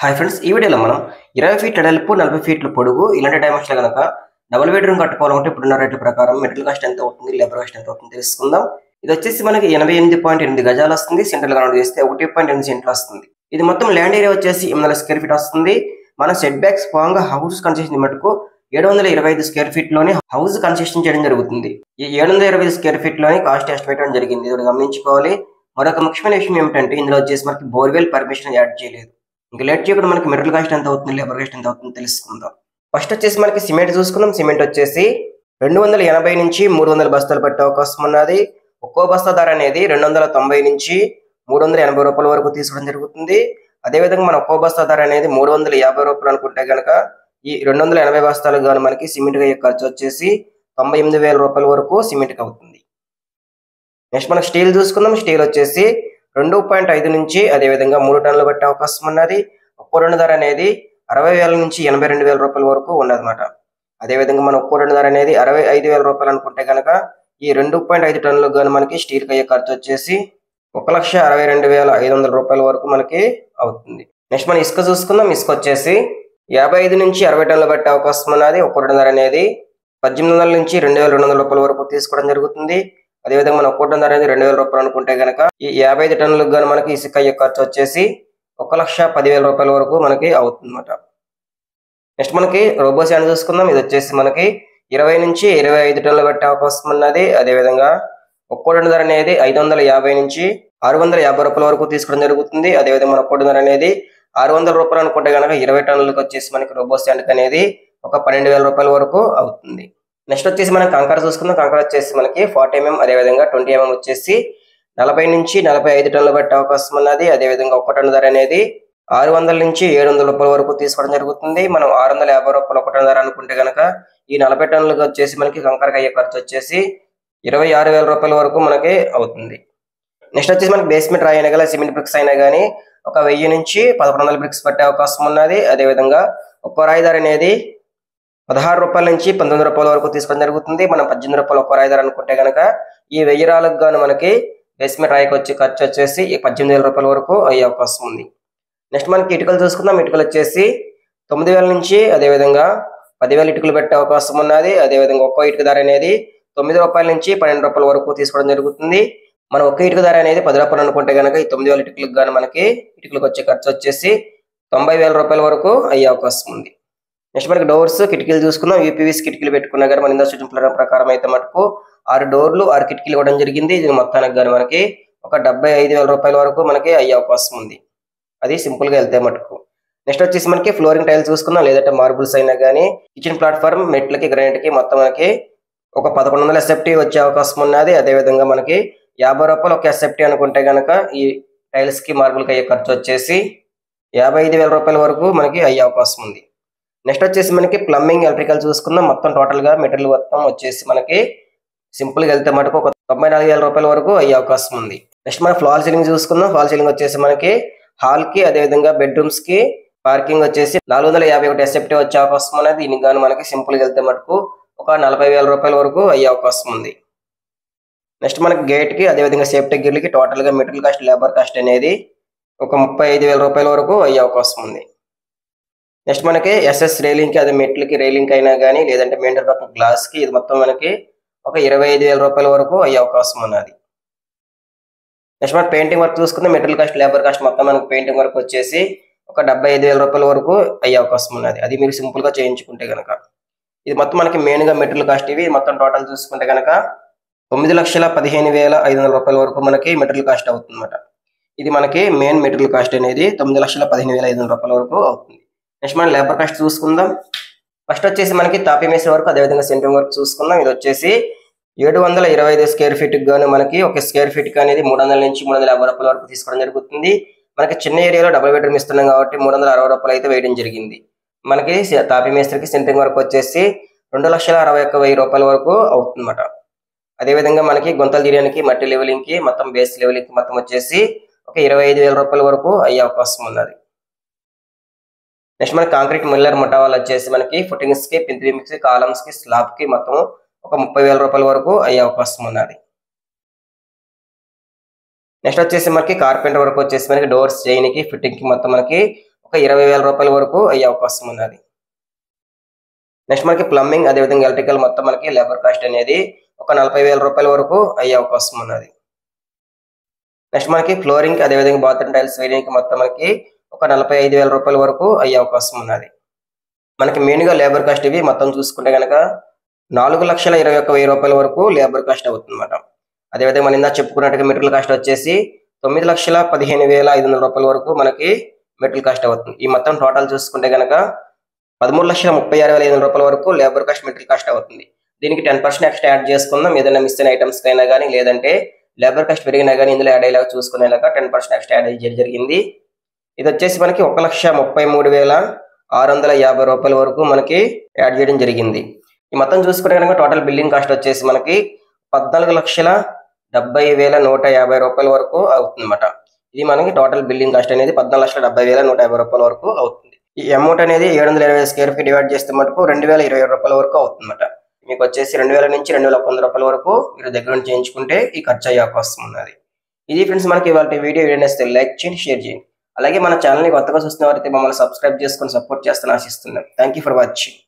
Hi friends, ఈ వీడియోలో మనం 20 ఫీట్ల వెడల్పు 40 ఫీట్ల పొడుగు ఇలాంటి డైమెన్షన్లో కనుక డబుల్ బెడ్రూమ్ కట్టుకోవాలంటే ఇప్పుడున్న రేట్ల ప్రకారం మెటీరియల్ కాస్ట్ ఎంత అవుతుంది, లేబర్ కాస్ట్ ఎంత అవుతుంది తెలుసుకుందాం. ఇది వచ్చేసి మనకి 88.8 గజాలు వస్తుంది. సెంట్రల్ గ్రౌండ్ చేస్తే 1.8 సెంట్లు వస్తుంది. ఇది మొత్తం ల్యాండ్ ఏరియా వచ్చేసి 800 స్క్వేర్ ఫీట్ వస్తుంది. మన సెట్ బ్యాక్స్ పరంగా హౌస్ కన్స్ట్రక్షన్ మటుకు 725 స్క్వేర్ ఫీట్ లోని హౌస్ కన్స్ట్రక్షన్ చేయడం జరుగుతుంది. ఈ 725 స్క్వేర్ ఫీట్ లోని కాస్ట్ ఎస్టిమేట్ అని జరిగింది. ఇది గమనించుకోవాలి. మరొక ముఖ్యమైన విషయం ఏమిటంటే ఇందులో వచ్చేసి మనకి బోర్వెల్ పర్మిషన్ యాడ్ చేయలేదు. ఇంకా లేట్ చేయకుండా మనకి మెటీరియల్ కాస్ట్ ఎంత అవుతుంది, లేబర్ కాస్ట్ ఎంత అవుతుంది తెలుసుకుందాం. ఫస్ట్ వచ్చేసి మనకి సిమెంట్ చూసుకుందాం. సిమెంట్ వచ్చేసి 280 నుంచి 300 బస్తాలు పట్టే అవకాశం ఉన్నది. ఒక్కో బస్తా ధర అనేది 290 నుంచి 380 రూపాయల వరకు తీసుకోవడం జరుగుతుంది. అదేవిధంగా మన ఒక్కో బస్తా ధర అనేది 350 రూపాయలు అనుకుంటే కనుక ఈ 280 బస్తాలకు గాను మనకి సిమెంట్ అయ్యే ఖర్చు వచ్చేసి 98,000 రూపాయల వరకు సిమెంట్కి అవుతుంది. నెక్స్ట్ మనకి స్టీల్ చూసుకుందాం. స్టీల్ వచ్చేసి 2.5 నుంచి అదేవిధంగా 3 టన్నులు పట్టే అవకాశం ఉన్నది. ఒక్కో రెండు ధర అనేది 60,000 నుంచి 82,000 రూపాయల వరకు ఉన్నదన్నమాట. అదేవిధంగా మన ఒక్కో రెండు ధర అనేది 65,000 రూపాయలు అనుకుంటే కనుక ఈ 2.5 టన్నులకు గాను మనకి స్టీల్ అయ్యే ఖర్చు వచ్చేసి 1,62,500 రూపాయల వరకు మనకి అవుతుంది. నెక్స్ట్ మనం ఇసుక చూసుకుందాం. ఇసుక వచ్చేసి 55 నుంచి 60 టన్నులు పట్టే అవకాశం ఉన్నది. ఒక్కో రెండు ధర అనేది 1,800 నుంచి 2,200 రూపాయల వరకు తీసుకోవడం జరుగుతుంది. అదేవిధంగా మన ఒక్కో టన్ అనేది 2,000 రూపాయలు అనుకుంటే కనుక ఈ 55 టన్నులకు గాను మనకి ఇసుక అయ్యే ఖర్చు వచ్చేసి 1,10,000 రూపాయల వరకు మనకి అవుతుంది అన్నమాట. నెక్స్ట్ మనకి రోబో శాండ్ చూసుకుందాం. ఇది వచ్చేసి మనకి 20 నుంచి 25 టన్నులు పట్టే అవకాశం ఉన్నది. అదేవిధంగా ఒక్కో టన్ ధర అనేది 550 నుంచి 650 రూపాయల వరకు తీసుకోవడం జరుగుతుంది. అదేవిధంగా మన ఒక్కో టన్ ధర అనేది 600 రూపాయలు అనుకుంటే కనుక 20 టన్నులకు వచ్చేసి మనకి రోబో శాండ్ అనేది ఒక 12,000 రూపాయల వరకు అవుతుంది. నెక్స్ట్ వచ్చేసి మనం కంకర చూసుకుందాం. కంకర వచ్చేసి మనకి 40 mm అదేవిధంగా 20 mm వచ్చేసి 40 నుంచి 45 టన్నులు పట్టే అవకాశం ఉన్నది. అదేవిధంగా ఒక్క టన్ను ధర అనేది 600 నుంచి 700 రూపాయల వరకు తీసుకోవడం జరుగుతుంది. మనం 650 రూపాయలు ఒక టన్ను ధర అనుకుంటే కనుక ఈ 40 టన్నులకు వచ్చేసి మనకి కంకరకు అయ్యే ఖర్చు వచ్చేసి 26,000 రూపాయల వరకు మనకి అవుతుంది. నెక్స్ట్ వచ్చేసి మనకి బేస్మెంట్ రాయి అయినా కానీ సిమెంట్ బ్రిక్స్ అయినా కానీ ఒక 1000 నుంచి 1100 బ్రిక్స్ పట్టే అవకాశం ఉన్నది. అదేవిధంగా ఒక్కో రాయి ధర అనేది 16 రూపాయల నుంచి 19 రూపాయల వరకు తీసుకోవడం జరుగుతుంది. మనం 18 రూపాయలు ఒక్కో రాయి ధర అనుకుంటే కనుక ఈ 1000 రాళ్ళకు గాను మనకి బేస్మెంట్ రాయికి వచ్చే ఖర్చు వచ్చేసి 18,000 రూపాయల వరకు అయ్యే అవకాశం ఉంది. నెక్స్ట్ మనకి ఇటుకలు చూసుకుందాం. ఇటుకలు వచ్చేసి 9,000 నుంచి అదేవిధంగా 10,000 ఇటుకలు పెట్టే అవకాశం ఉన్నది. అదేవిధంగా ఒక్కో ఇటుక ధర అనేది 9 రూపాయల నుంచి 12 రూపాయల వరకు తీసుకోవడం జరుగుతుంది. మనం ఒక్క ఇటుక ధర అనేది 10 రూపాయలు అనుకుంటే కనుక ఈ 9,000 ఇటుకలకు గాను మనకి ఇటుకలకు వచ్చే ఖర్చు వచ్చేసి 90,000 రూపాయల వరకు అయ్యే అవకాశం ఉంది. నెక్స్ట్ మనకి డోర్స్ కిటికీలు చూసుకుందాం. యూపీవీసీ కిటికీలు పెట్టుకున్నా కానీ మన ఇందా చూసిన ప్రకారం అయితే మటుకు 6 డోర్లు 6 కిటికీలు ఇవ్వడం జరిగింది. ఇది మొత్తానికి కానీ మనకి ఒక 75,000 రూపాయల వరకు మనకి అయ్యే అవకాశం ఉంది. అది సింపుల్ గా వెళ్తే మటుకు. నెక్స్ట్ వచ్చేసి మనకి ఫ్లోరింగ్ టైల్స్ చూసుకుందాం. లేదంటే మార్బుల్స్ అయినా కానీ కిచెన్ ప్లాట్ఫామ్ మెట్లకి గ్రానైట్ కి మొత్తం మనకి ఒక 1100 ఎస్ఎఫ్టీ వచ్చే అవకాశం ఉన్నది. అదేవిధంగా మనకి 50 రూపాయలు ఒక ఎస్ఎఫ్టీ అనుకుంటే కనుక ఈ టైల్స్ కి మార్బుల్ కి అయ్యే ఖర్చు వచ్చేసి 55,000 రూపాయల వరకు మనకి అయ్యే అవకాశం ఉంది. నెక్స్ట్ వచ్చేసి మనకి ప్లంబింగ్ ఎలక్ట్రికల్ చూసుకుందాం. మొత్తం టోటల్ గా మెటీరియల్ మొత్తం వచ్చేసి మనకి సింపుల్ గా వెళ్తే మటుకు ఒక 94,000 రూపాయల వరకు అయ్యే అవకాశం ఉంది. నెక్స్ట్ మనం ఫాల్ సీలింగ్ చూసుకుందాం. ఫాల్ సీలింగ్ వచ్చేసి మనకి హాల్ కి అదేవిధంగా బెడ్రూమ్స్ కి పార్కింగ్ వచ్చేసి 451 ఎస్ఎఫ్టీ వచ్చే అవకాశం ఉన్నది. దీనికి గాను మనకి సింపుల్ గా వెళ్తే మటుకు ఒక 40,000 రూపాయల వరకు అయ్యే అవకాశం ఉంది. నెక్స్ట్ మనకి గేట్ కి అదేవిధంగా సేఫ్టీ గిర్లకి టోటల్ గా మెటీరియల్ కాస్ట్ లేబర్ కాస్ట్ అనేది ఒక 35,000 రూపాయల వరకు అయ్యే అవకాశం ఉంది. నెక్స్ట్ మనకి ఎస్ఎస్ రైలింగ్ కి అదే మెట్లకి రైలింగ్ అయినా కానీ లేదంటే మెయింటర్ పక్కన గ్లాస్ కి ఇది మొత్తం మనకి ఒక 25,000 రూపాయల వరకు అయ్యే అవకాశం ఉన్నది. నెక్స్ట్ మన పెయింటింగ్ వర్క్ చూసుకుంటే మెటీరియల్ కాస్ట్ లేబర్ కాస్ట్ మొత్తం మనకి పెయింటింగ్ వర్క్ వచ్చేసి ఒక 75,000 రూపాయల వరకు అయ్యే అవకాశం ఉన్నది. అది మీరు సింపుల్ గా చేయించుకుంటే కనుక ఇది మొత్తం మనకి మెయిన్ గా మెటీరియల్ కాస్ట్ ఇవి మొత్తం టోటల్ చూసుకుంటే కనుక 9,15,500 రూపాయల వరకు మనకి మెటీరియల్ కాస్ట్ అవుతుంది అన్నమాట. ఇది మనకి మెయిన్ మెటీరియల్ కాస్ట్ అనేది 9,15,500 రూపాయల వరకు అవుతుంది. నెక్స్ట్ మనం లేబర్ కాస్ట్ చూసుకుందాం. ఫస్ట్ వచ్చేసి మనకి తాపీ మేస్త్రి వర్క్ అదేవిధంగా సెంట్రింగ్ వర్క్ చూసుకుందాం. ఇది వచ్చేసి 725 స్క్వేర్ ఫీట్ గాను మనకి ఒక స్క్వేర్ ఫీట్ కి అనేది 300 నుంచి 350 రూపాయల వరకు తీసుకోవడం జరుగుతుంది. మనకి చిన్న ఏరియాలో డబుల్ బెడ్రూమ్ ఇస్తున్నాం కాబట్టి 360 రూపాయలు అయితే వేయడం జరిగింది. మనకి తాపీ మేస్త్రికి సెంట్రింగ్ వర్క్ వచ్చేసి 2,61,100 రూపాయల వరకు అవుతుంది అన్నమాట. అదేవిధంగా మనకి గుంతలు తీయడానికి మట్టి లెవెలింగ్ కి మొత్తం బేస్ లెవెలింగ్ కి మొత్తం వచ్చేసి ఒక 25,000 రూపాయల వరకు అయ్యే అవకాశం ఉన్నది. నెక్స్ట్ మనకి కాంక్రీట్ మిల్లర్ ముఠావాళ్ళు వచ్చేసి మనకి ఫుటింగ్స్ కి పింత్ బీమ్స్ కి కాలమ్స్ కి స్లాబ్ కి మొత్తం ఒక 30,000 రూపాయల వరకు అయ్యే అవకాశం ఉన్నది. నెక్స్ట్ వచ్చేసి మనకి కార్పెంటర్ వర్క్ వచ్చేసి మనకి డోర్స్ చేయనికి ఫిట్టింగ్ కి మొత్తం మనకి ఒక 20,000 రూపాయల వరకు అయ్యే అవకాశం ఉన్నది. నెక్స్ట్ మనకి ప్లంబింగ్ అదేవిధంగా ఎలక్ట్రికల్ మొత్తం మనకి లేబర్ కాస్ట్ అనేది ఒక 40,000 రూపాయల వరకు అయ్యే అవకాశం ఉన్నది. నెక్స్ట్ మనకి ఫ్లోరింగ్ అదేవిధంగా బాత్రూమ్ టైల్స్ వేయడానికి మొత్తం మనకి ఒక 45,000 రూపాయల వరకు అయ్యే అవకాశం ఉన్నది. మనకి మెయిన్గా లేబర్ కాస్ట్ ఇవి మొత్తం చూసుకుంటే కనుక 4,21,000 రూపాయల వరకు లేబర్ కాస్ట్ అవుతుంది అన్నమాట. అదేవిధంగా మనం ఇందాక చెప్పుకున్నట్టుగా మెటీరియల్ కాస్ట్ వచ్చేసి 9,15,500 రూపాయల వరకు మనకి మెటీరియల్ కాస్ట్ అవుతుంది. ఈ మొత్తం టోటల్ చూసుకుంటే కనుక 13,36,500 రూపాయల వరకు లేబర్ కాస్ట్ మెటీరియల్ కాస్ట్ అవుతుంది. దీనికి 10% ఎక్స్ట్రా యాడ్ చేసుకుందాం. ఏదైనా మిస్ అయిన ఐటమ్స్ అయినా కానీ లేదంటే లేబర్ కాస్ట్ పెరిగినా కానీ ఇందులో యాడ్ అయ్యేలాగా చూసుకునేలాగా 10% ఎక్స్ట్రా యాడ్ చేయడం జరిగింది. ఇది వచ్చేసి మనకి 1,33,650 రూపాయల వరకు మనకి యాడ్ చేయడం జరిగింది. ఈ మొత్తం చూసుకుంటే కనుక టోటల్ బిల్డింగ్ కాస్ట్ వచ్చేసి మనకి 14,70,150 రూపాయల వరకు అవుతుంది అన్నమాట. ఇది మనకి టోటల్ బిల్డింగ్ కాస్ట్ అనేది 14,70,150 రూపాయల వరకు అవుతుంది. ఈ అమౌంట్ అనేది 720 స్క్వేర్ ఫీట్ డివైడ్ చేస్తే మటుకు 2,027 రూపాయల వరకు అవుతుంది అన్నమాట. మీకు వచ్చేసి 2,000 నుంచి 2,100 రూపాయల వరకు మీరు దగ్గర నుంచి చేయించుకుంటే ఈ ఖర్చు అయ్యే అవకాశం ఉన్నది. ఇది ఫ్రెండ్స్ మనకి ఇవాళ వీడియో నచ్చితే లైక్ చేయండి, షేర్ చేయండి. అలాగే మన ఛానల్ని కొత్తగా చూస్తున్న వారైతే మమ్మల్ని సబ్స్క్రైబ్ చేసుకొని సపోర్ట్ చేస్తాను ఆశిస్తున్నాం. Thank you for watching.